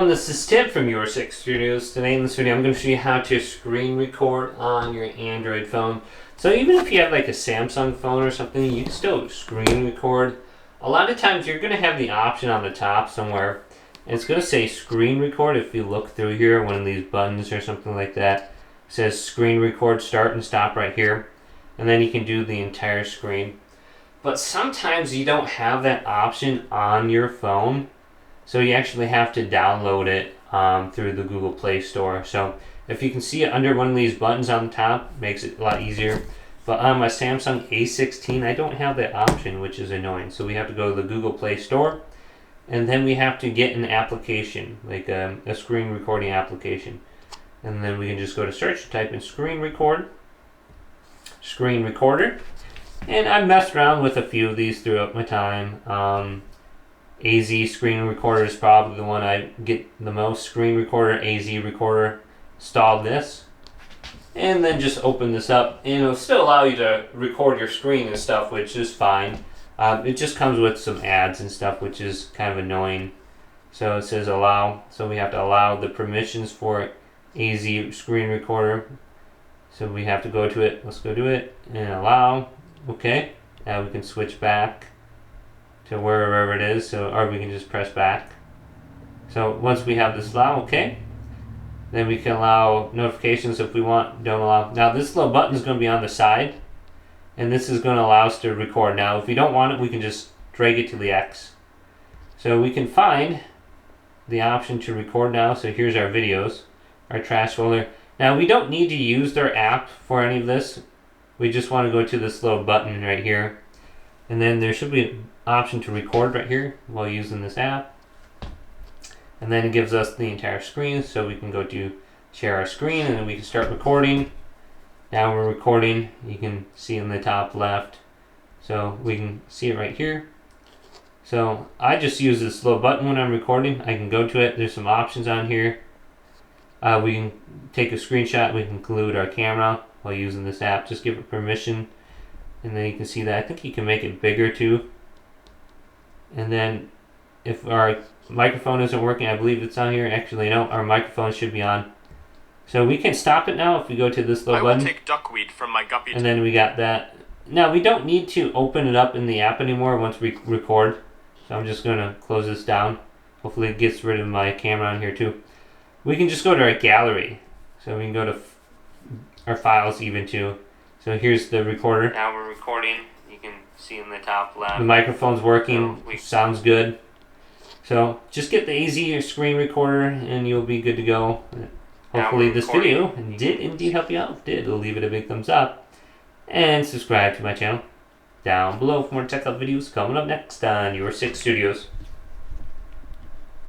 This is Tim from Your 6 Studios. Today in this video I'm going to show you how to screen record on your Android phone. So even if you have like a Samsung phone or something, you can still screen record. A lot of times you're going to have the option on the top somewhere. And it's going to say screen record. If you look through here, one of these buttons or something like that, it says screen record start and stop right here. And then you can do the entire screen. But sometimes you don't have that option on your phone. So you actually have to download it through the Google Play Store. So if you can see it under one of these buttons on the top, makes it a lot easier. But on my Samsung A16, I don't have that option, which is annoying. So we have to go to the Google Play Store, and then we have to get an application, like a screen recording application. And then we can just go to search, type in screen recorder. And I've messed around with a few of these throughout my time. AZ screen recorder is probably the one I get the most. Screen recorder, AZ recorder. Install this, and then just open this up, and it'll still allow you to record your screen and stuff, which is fine. It just comes with some ads and stuff, which is kind of annoying. So it says allow, so we have to allow the permissions for AZ screen recorder. So we have to go to it. Let's go to it and allow. Okay, now we can switch back to wherever it is, so or we can just press back. So once we have this allow, okay, then we can allow notifications if we want, don't allow. Now this little button is going to be on the side, and this is going to allow us to record. Now if we don't want it, we can just drag it to the X. So we can find the option to record now. So here's our videos, our trash folder. Now we don't need to use their app for any of this. We just want to go to this little button right here, and then there should be an option to record right here while using this app. And then it gives us the entire screen, so we can go to share our screen, and then we can start recording. Now we're recording. You can see in the top left, so we can see it right here. So I just use this little button when I'm recording. I can go to it. There's some options on here. We can take a screenshot. We can include our camera while using this app. Just give it permission, and then you can see that. I think you can make it bigger too. And then if our microphone isn't working, I believe it's on here. Actually, no, our microphone should be on. So we can stop it now if we go to this little button. I will take duckweed from my guppy. And then we got that. Now we don't need to open it up in the app anymore once we record. So I'm just going to close this down. Hopefully it gets rid of my camera on here too. We can just go to our gallery. So we can go to our files even too. So here's the recorder. Now we're recording. You can see in the top left. The microphone's working. Sounds good. So just get the AZ screen recorder and you'll be good to go. Hopefully this video did indeed help you out. If it did, leave it a big thumbs up. And subscribe to my channel down below for more tech up videos coming up next on Your 6 Studios.